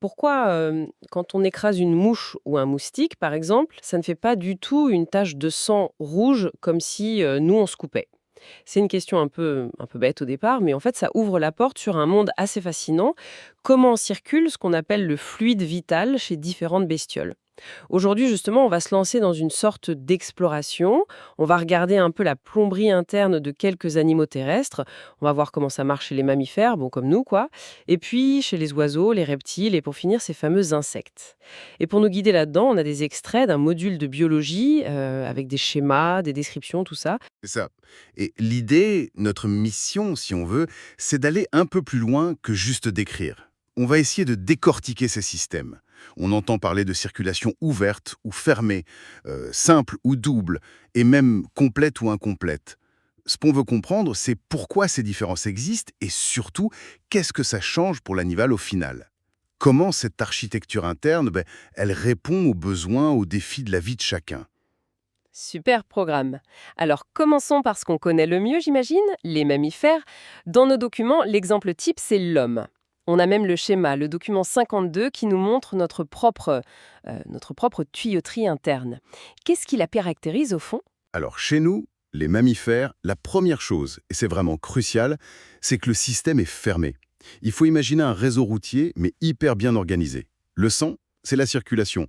Pourquoi, quand on écrase une mouche ou un moustique, par exemple, ça ne fait pas du tout une tache de sang rouge comme si, nous, on se coupait? C'est une question un peu bête au départ, mais en fait, ça ouvre la porte sur un monde assez fascinant. Comment circule ce qu'on appelle le fluide vital chez différentes bestioles? Aujourd'hui, justement, on va se lancer dans une sorte d'exploration. On va regarder un peu la plomberie interne de quelques animaux terrestres. On va voir comment ça marche chez les mammifères, bon, comme nous, quoi. Et puis, chez les oiseaux, les reptiles, et pour finir, ces fameux insectes. Et pour nous guider là-dedans, on a des extraits d'un module de biologie avec des schémas, des descriptions, tout ça. C'est ça. Et l'idée, notre mission, si on veut, c'est d'aller un peu plus loin que juste décrire. On va essayer de décortiquer ces systèmes. On entend parler de circulation ouverte ou fermée, simple ou double, et même complète ou incomplète. Ce qu'on veut comprendre, c'est pourquoi ces différences existent et surtout, qu'est-ce que ça change pour l'animal au final. Comment cette architecture interne, elle répond aux besoins, aux défis de la vie de chacun. Super programme. Alors commençons par ce qu'on connaît le mieux, j'imagine, les mammifères. Dans nos documents, l'exemple type, c'est l'homme. On a même le schéma, le document 52, qui nous montre notre propre tuyauterie interne. Qu'est-ce qui la caractérise au fond? Alors chez nous, les mammifères, la première chose, et c'est vraiment crucial, c'est que le système est fermé. Il faut imaginer un réseau routier, mais hyper bien organisé. Le sang, c'est la circulation,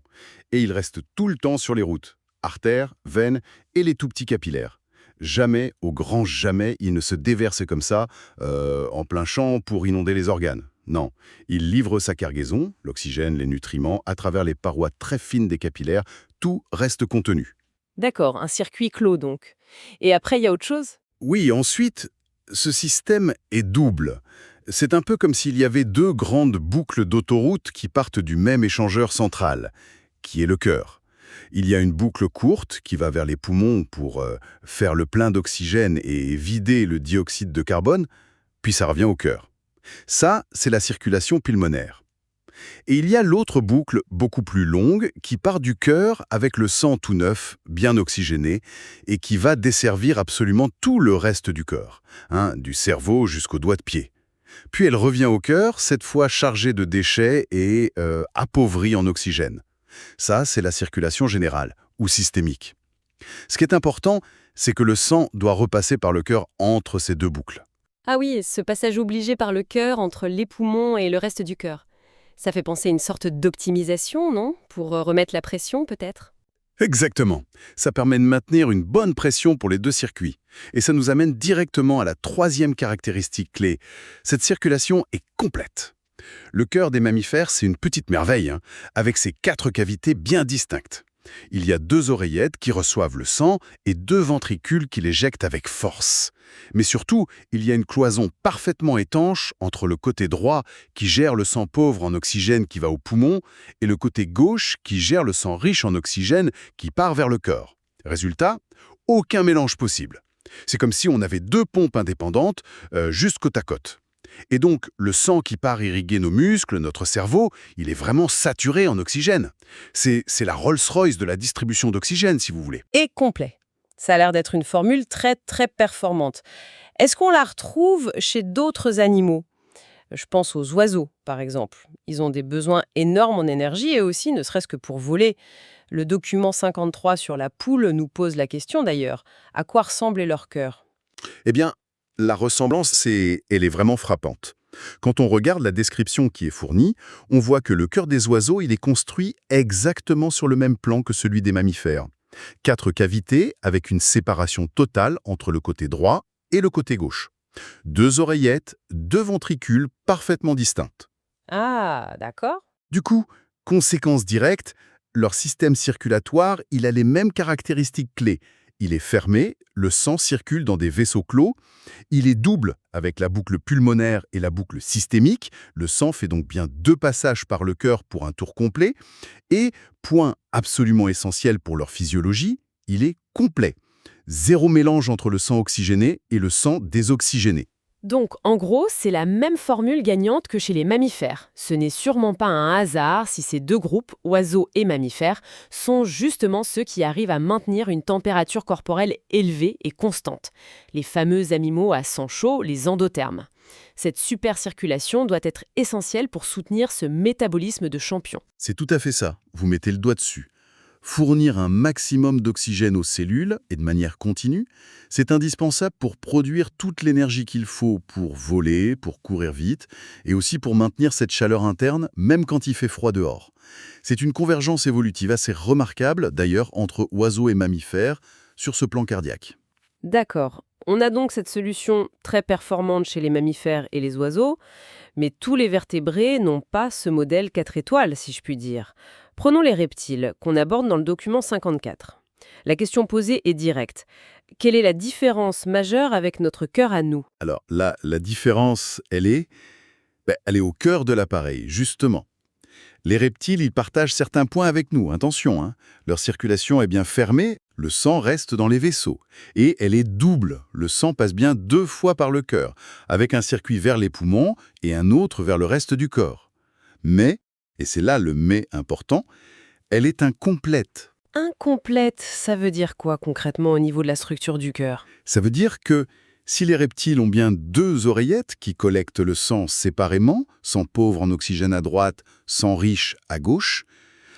et il reste tout le temps sur les routes, artères, veines et les tout petits capillaires. Jamais, au grand jamais, il ne se déverse comme ça, en plein champ pour inonder les organes. Non, il livre sa cargaison, l'oxygène, les nutriments, à travers les parois très fines des capillaires, tout reste contenu. D'accord, un circuit clos donc. Et après, il y a autre chose? Oui, ensuite, ce système est double. C'est un peu comme s'il y avait deux grandes boucles d'autoroute qui partent du même échangeur central, qui est le cœur. Il y a une boucle courte qui va vers les poumons pour faire le plein d'oxygène et vider le dioxyde de carbone, puis ça revient au cœur. Ça, c'est la circulation pulmonaire. Et il y a l'autre boucle, beaucoup plus longue, qui part du cœur avec le sang tout neuf, bien oxygéné, et qui va desservir absolument tout le reste du corps, du cerveau jusqu'au doigt de pied. Puis elle revient au cœur, cette fois chargée de déchets et appauvrie en oxygène. Ça, c'est la circulation générale, ou systémique. Ce qui est important, c'est que le sang doit repasser par le cœur entre ces deux boucles. Ah oui, ce passage obligé par le cœur entre les poumons et le reste du cœur. Ça fait penser à une sorte d'optimisation, non? Pour remettre la pression, peut-être? Exactement. Ça permet de maintenir une bonne pression pour les deux circuits. Et ça nous amène directement à la troisième caractéristique clé. Cette circulation est complète. Le cœur des mammifères, c'est une petite merveille, avec ses quatre cavités bien distinctes. Il y a deux oreillettes qui reçoivent le sang et deux ventricules qui l'éjectent avec force. Mais surtout, il y a une cloison parfaitement étanche entre le côté droit qui gère le sang pauvre en oxygène qui va au poumon et le côté gauche qui gère le sang riche en oxygène qui part vers le corps. Résultat, aucun mélange possible. C'est comme si on avait deux pompes indépendantes, juste côte à côte. Et donc, le sang qui part irriguer nos muscles, notre cerveau, il est vraiment saturé en oxygène. C'est la Rolls-Royce de la distribution d'oxygène, si vous voulez. Et complet. Ça a l'air d'être une formule très très performante. Est-ce qu'on la retrouve chez d'autres animaux? Je pense aux oiseaux, par exemple. Ils ont des besoins énormes en énergie et aussi, ne serait-ce que pour voler. Le document 53 sur la poule nous pose la question d'ailleurs. À quoi ressemblait leur cœur? Eh bien, la ressemblance, elle est vraiment frappante. Quand on regarde la description qui est fournie, on voit que le cœur des oiseaux, il est construit exactement sur le même plan que celui des mammifères. Quatre cavités avec une séparation totale entre le côté droit et le côté gauche. Deux oreillettes, deux ventricules parfaitement distinctes. Ah, d'accord. Du coup, conséquence directe, leur système circulatoire, il a les mêmes caractéristiques clés. Il est fermé, le sang circule dans des vaisseaux clos, il est double avec la boucle pulmonaire et la boucle systémique, le sang fait donc bien deux passages par le cœur pour un tour complet, et, point absolument essentiel pour leur physiologie, il est complet. Zéro mélange entre le sang oxygéné et le sang désoxygéné. Donc, en gros, c'est la même formule gagnante que chez les mammifères. Ce n'est sûrement pas un hasard si ces deux groupes, oiseaux et mammifères, sont justement ceux qui arrivent à maintenir une température corporelle élevée et constante. Les fameux animaux à sang chaud, les endothermes. Cette super circulation doit être essentielle pour soutenir ce métabolisme de champion. C'est tout à fait ça, vous mettez le doigt dessus. Fournir un maximum d'oxygène aux cellules, et de manière continue, c'est indispensable pour produire toute l'énergie qu'il faut pour voler, pour courir vite, et aussi pour maintenir cette chaleur interne, même quand il fait froid dehors. C'est une convergence évolutive assez remarquable, d'ailleurs, entre oiseaux et mammifères, sur ce plan cardiaque. D'accord. On a donc cette solution très performante chez les mammifères et les oiseaux, mais tous les vertébrés n'ont pas ce modèle 4 étoiles, si je puis dire. Prenons les reptiles, qu'on aborde dans le document 54. La question posée est directe. Quelle est la différence majeure avec notre cœur à nous? Alors là, la différence, elle est au cœur de l'appareil, justement. Les reptiles, ils partagent certains points avec nous, attention, hein. Leur circulation est bien fermée, le sang reste dans les vaisseaux. Et elle est double, le sang passe bien 2 fois par le cœur, avec un circuit vers les poumons et un autre vers le reste du corps. Mais, et c'est là le mais important, elle est incomplète. Incomplète, ça veut dire quoi concrètement au niveau de la structure du cœur? Ça veut dire que si les reptiles ont bien 2 oreillettes qui collectent le sang séparément, sang pauvre en oxygène à droite, sang riche à gauche,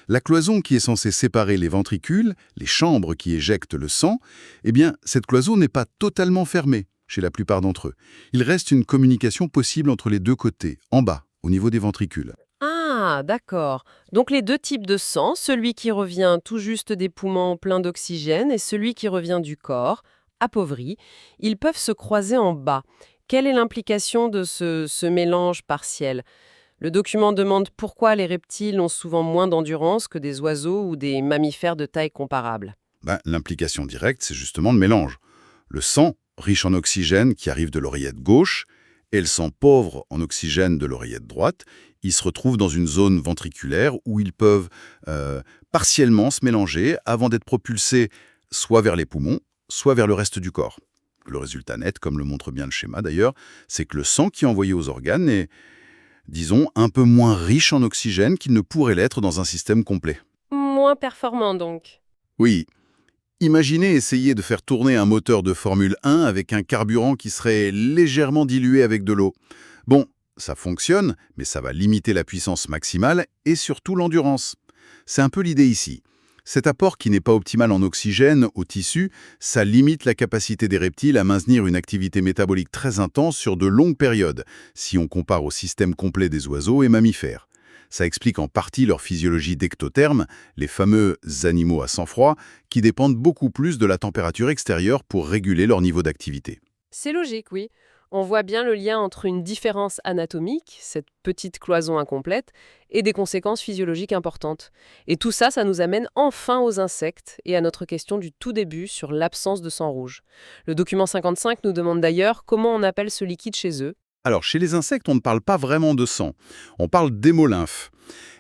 la cloison qui est censée séparer les ventricules, les chambres qui éjectent le sang, eh bien, cette cloison n'est pas totalement fermée chez la plupart d'entre eux. Il reste une communication possible entre les 2 côtés, en bas, au niveau des ventricules. Ah, d'accord. Donc les deux types de sang, celui qui revient tout juste des poumons pleins d'oxygène et celui qui revient du corps, appauvri, ils peuvent se croiser en bas. Quelle est l'implication de ce mélange partiel? Le document demande pourquoi les reptiles ont souvent moins d'endurance que des oiseaux ou des mammifères de taille comparable. L'implication directe, c'est justement le mélange. Le sang, riche en oxygène, qui arrive de l'oreillette gauche, et le sang pauvre en oxygène de l'oreillette droite, ils se retrouvent dans une zone ventriculaire où ils peuvent partiellement se mélanger avant d'être propulsés soit vers les poumons, soit vers le reste du corps. Le résultat net, comme le montre bien le schéma d'ailleurs, c'est que le sang qui est envoyé aux organes est, disons, un peu moins riche en oxygène qu'il ne pourrait l'être dans un système complet. Moins performant donc. Oui. Imaginez essayer de faire tourner un moteur de Formule 1 avec un carburant qui serait légèrement dilué avec de l'eau. Bon, ça fonctionne, mais ça va limiter la puissance maximale et surtout l'endurance. C'est un peu l'idée ici. Cet apport qui n'est pas optimal en oxygène au tissu, ça limite la capacité des reptiles à maintenir une activité métabolique très intense sur de longues périodes, si on compare au système complet des oiseaux et mammifères. Ça explique en partie leur physiologie d'ectotherme, les fameux animaux à sang froid, qui dépendent beaucoup plus de la température extérieure pour réguler leur niveau d'activité. C'est logique, oui. On voit bien le lien entre une différence anatomique, cette petite cloison incomplète, et des conséquences physiologiques importantes. Et tout ça, ça nous amène enfin aux insectes et à notre question du tout début sur l'absence de sang rouge. Le document 55 nous demande d'ailleurs comment on appelle ce liquide chez eux. Alors, chez les insectes, on ne parle pas vraiment de sang, on parle d'hémolymphe.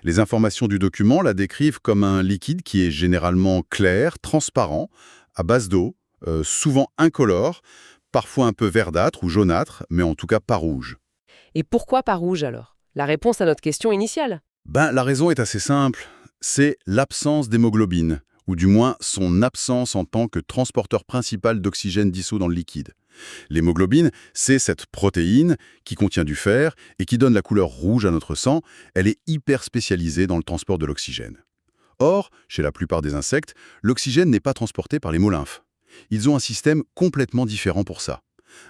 Les informations du document la décrivent comme un liquide qui est généralement clair, transparent, à base d'eau, souvent incolore, parfois un peu verdâtre ou jaunâtre, mais en tout cas pas rouge. Et pourquoi pas rouge alors? La réponse à notre question initiale. La raison est assez simple, c'est l'absence d'hémoglobine, ou du moins son absence en tant que transporteur principal d'oxygène dissous dans le liquide. L'hémoglobine, c'est cette protéine qui contient du fer et qui donne la couleur rouge à notre sang. Elle est hyper spécialisée dans le transport de l'oxygène. Or, chez la plupart des insectes, l'oxygène n'est pas transporté par l'hémolymphe. Ils ont un système complètement différent pour ça.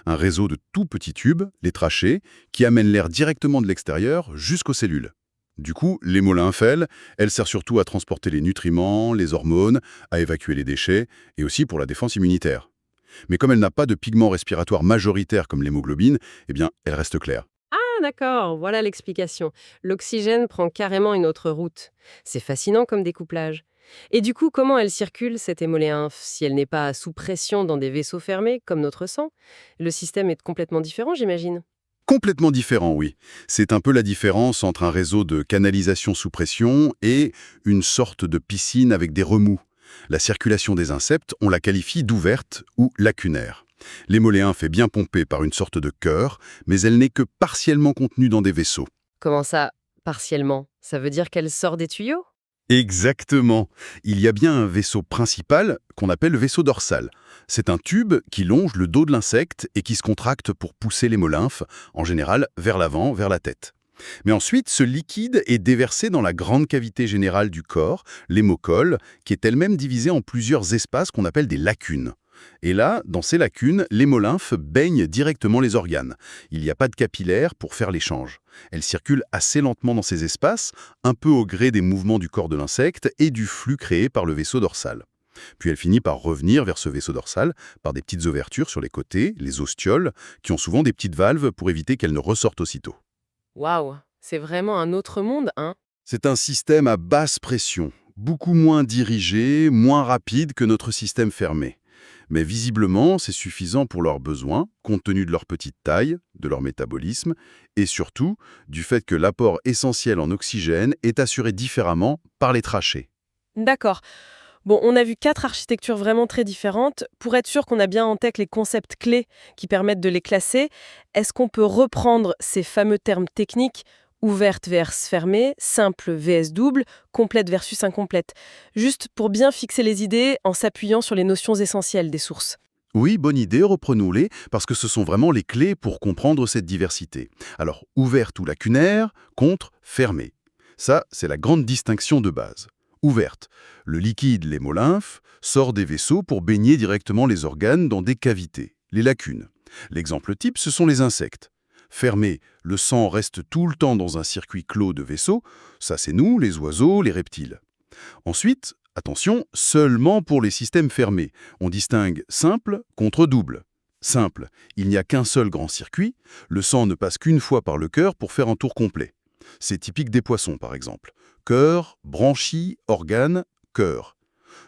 Un réseau de tout petits tubes, les trachées, qui amènent l'air directement de l'extérieur jusqu'aux cellules. Du coup, l'hémolymphe, elle sert surtout à transporter les nutriments, les hormones, à évacuer les déchets et aussi pour la défense immunitaire. Mais comme elle n'a pas de pigment respiratoire majoritaire comme l'hémoglobine, eh bien, elle reste claire. Ah d'accord, voilà l'explication. L'oxygène prend carrément une autre route. C'est fascinant comme découplage. Et du coup, comment elle circule, cette hémolymphe, si elle n'est pas sous pression dans des vaisseaux fermés, comme notre sang? Le système est complètement différent, j'imagine. Complètement différent, oui. C'est un peu la différence entre un réseau de canalisation sous pression et une sorte de piscine avec des remous. La circulation des insectes, on la qualifie d'ouverte ou lacunaire. L'hémolymphe est bien pompée par une sorte de cœur, mais elle n'est que partiellement contenue dans des vaisseaux. Comment ça, partiellement? Ça veut dire qu'elle sort des tuyaux? Exactement. Il y a bien un vaisseau principal qu'on appelle le vaisseau dorsal. C'est un tube qui longe le dos de l'insecte et qui se contracte pour pousser l'hémolymphe, en général vers l'avant, vers la tête. Mais ensuite, ce liquide est déversé dans la grande cavité générale du corps, l'hémocolle, qui est elle-même divisée en plusieurs espaces qu'on appelle des lacunes. Et là, dans ces lacunes, l'hémolymphe baigne directement les organes. Il n'y a pas de capillaire pour faire l'échange. Elle circule assez lentement dans ces espaces, un peu au gré des mouvements du corps de l'insecte et du flux créé par le vaisseau dorsal. Puis elle finit par revenir vers ce vaisseau dorsal par des petites ouvertures sur les côtés, les ostioles, qui ont souvent des petites valves pour éviter qu'elles ne ressortent aussitôt. Waouh, c'est vraiment un autre monde, hein? C'est un système à basse pression, beaucoup moins dirigé, moins rapide que notre système fermé. Mais visiblement, c'est suffisant pour leurs besoins, compte tenu de leur petite taille, de leur métabolisme, et surtout du fait que l'apport essentiel en oxygène est assuré différemment par les trachées. D'accord. Bon, on a vu 4 architectures vraiment très différentes. Pour être sûr qu'on a bien en tête les concepts clés qui permettent de les classer, est-ce qu'on peut reprendre ces fameux termes techniques ouverte versus fermée, simple vs double, complète versus incomplète, juste pour bien fixer les idées en s'appuyant sur les notions essentielles des sources. Oui, bonne idée, reprenons-les, parce que ce sont vraiment les clés pour comprendre cette diversité. Alors, ouverte ou lacunaire, contre fermée. Ça, c'est la grande distinction de base. Ouverte, le liquide, l'hémolymphe, sort des vaisseaux pour baigner directement les organes dans des cavités, les lacunes. L'exemple type, ce sont les insectes. Fermée, le sang reste tout le temps dans un circuit clos de vaisseaux, ça c'est nous, les oiseaux, les reptiles. Ensuite, attention, seulement pour les systèmes fermés. On distingue simple contre double. Simple, il n'y a qu'un seul grand circuit, le sang ne passe qu'une fois par le cœur pour faire un tour complet. C'est typique des poissons, par exemple. Cœur, branchies, organes, cœur.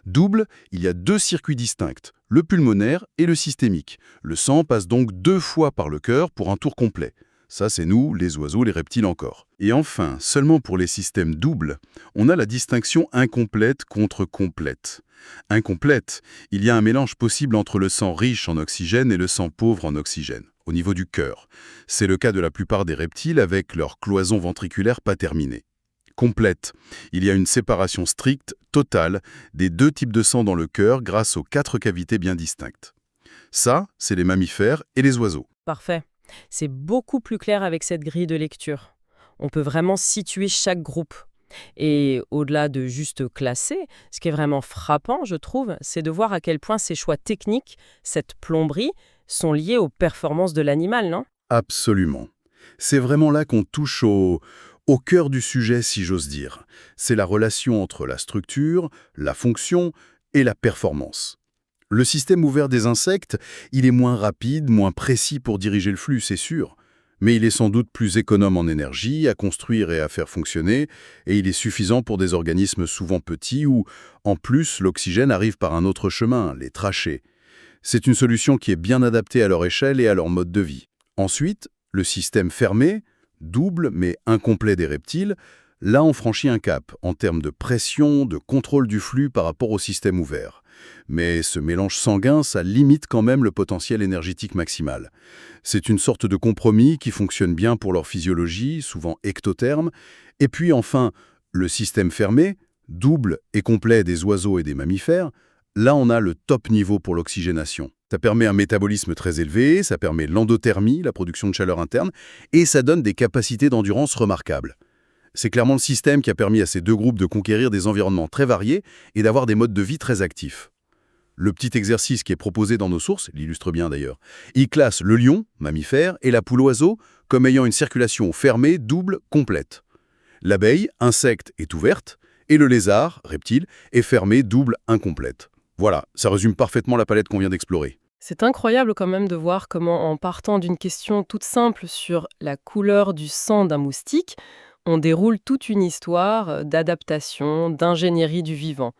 Double, il y a deux circuits distincts, le pulmonaire et le systémique. Le sang passe donc 2 fois par le cœur pour un tour complet. Ça, c'est nous, les oiseaux, les reptiles encore. Et enfin, seulement pour les systèmes doubles, on a la distinction incomplète contre complète. Incomplète, il y a un mélange possible entre le sang riche en oxygène et le sang pauvre en oxygène, au niveau du cœur. C'est le cas de la plupart des reptiles avec leur cloison ventriculaire pas terminée. Complète, il y a une séparation stricte, totale, des deux types de sang dans le cœur grâce aux 4 cavités bien distinctes. Ça, c'est les mammifères et les oiseaux. Parfait. C'est beaucoup plus clair avec cette grille de lecture. On peut vraiment situer chaque groupe. Et au-delà de juste classer, ce qui est vraiment frappant, je trouve, c'est de voir à quel point ces choix techniques, cette plomberie, sont liés aux performances de l'animal, non? Absolument. C'est vraiment là qu'on touche au cœur du sujet, si j'ose dire. C'est la relation entre la structure, la fonction et la performance. Le système ouvert des insectes, il est moins rapide, moins précis pour diriger le flux, c'est sûr. Mais il est sans doute plus économe en énergie, à construire et à faire fonctionner, et il est suffisant pour des organismes souvent petits où, en plus, l'oxygène arrive par un autre chemin, les trachées. C'est une solution qui est bien adaptée à leur échelle et à leur mode de vie. Ensuite, le système fermé, double mais incomplet des reptiles, là on franchit un cap en termes de pression, de contrôle du flux par rapport au système ouvert. Mais ce mélange sanguin, ça limite quand même le potentiel énergétique maximal. C'est une sorte de compromis qui fonctionne bien pour leur physiologie, souvent ectotherme. Et puis enfin, le système fermé, double et complet des oiseaux et des mammifères, là on a le top niveau pour l'oxygénation. Ça permet un métabolisme très élevé, ça permet l'endothermie, la production de chaleur interne, et ça donne des capacités d'endurance remarquables. C'est clairement le système qui a permis à ces deux groupes de conquérir des environnements très variés et d'avoir des modes de vie très actifs. Le petit exercice qui est proposé dans nos sources l'illustre bien d'ailleurs. Il classe le lion, mammifère, et la poule oiseau comme ayant une circulation fermée, double, complète. L'abeille, insecte, est ouverte, et le lézard, reptile, est fermé, double, incomplète. Voilà, ça résume parfaitement la palette qu'on vient d'explorer. C'est incroyable quand même de voir comment, en partant d'une question toute simple sur la couleur du sang d'un moustique, on déroule toute une histoire d'adaptation, d'ingénierie du vivant.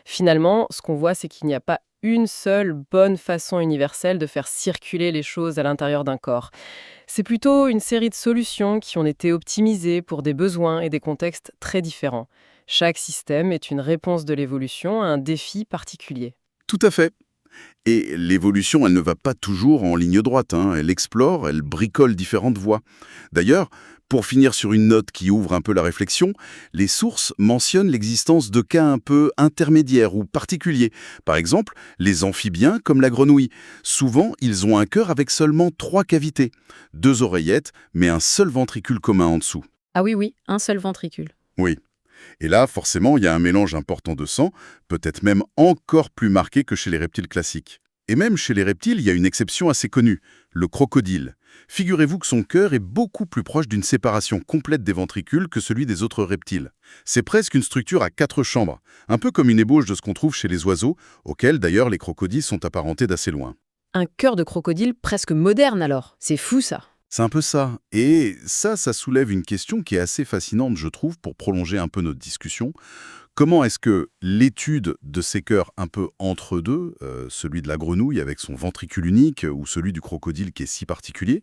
Finalement, ce qu'on voit, c'est qu'il n'y a pas une seule bonne façon universelle de faire circuler les choses à l'intérieur d'un corps. C'est plutôt une série de solutions qui ont été optimisées pour des besoins et des contextes très différents. Chaque système est une réponse de l'évolution à un défi particulier. Tout à fait. Et l'évolution, elle ne va pas toujours en ligne droite, hein. Elle explore, elle bricole différentes voies. D'ailleurs, Pour finir sur une note qui ouvre un peu la réflexion, les sources mentionnent l'existence de cas un peu intermédiaires ou particuliers. Par exemple, les amphibiens comme la grenouille. Souvent, ils ont un cœur avec seulement 3 cavités, 2 oreillettes, mais un seul ventricule commun en dessous. Ah oui, oui, un seul ventricule. Oui. Et là, forcément, il y a un mélange important de sang, peut-être même encore plus marqué que chez les reptiles classiques. Et même chez les reptiles, il y a une exception assez connue, le crocodile. Figurez-vous que son cœur est beaucoup plus proche d'une séparation complète des ventricules que celui des autres reptiles. C'est presque une structure à 4 chambres, un peu comme une ébauche de ce qu'on trouve chez les oiseaux, auxquels d'ailleurs les crocodiles sont apparentés d'assez loin. Un cœur de crocodile presque moderne alors. C'est fou ça. C'est un peu ça. Et ça soulève une question qui est assez fascinante, je trouve, pour prolonger un peu notre discussion. Comment est-ce que l'étude de ces cœurs un peu entre deux, celui de la grenouille avec son ventricule unique ou celui du crocodile qui est si particulier,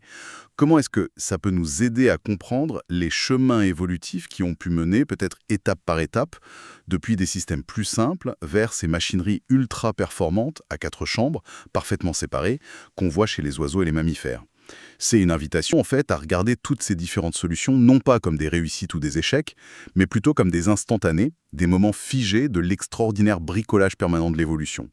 comment est-ce que ça peut nous aider à comprendre les chemins évolutifs qui ont pu mener, peut-être étape par étape, depuis des systèmes plus simples vers ces machineries ultra performantes à 4 chambres, parfaitement séparées, qu'on voit chez les oiseaux et les mammifères? C'est une invitation en fait à regarder toutes ces différentes solutions non pas comme des réussites ou des échecs, mais plutôt comme des instantanés, des moments figés de l'extraordinaire bricolage permanent de l'évolution.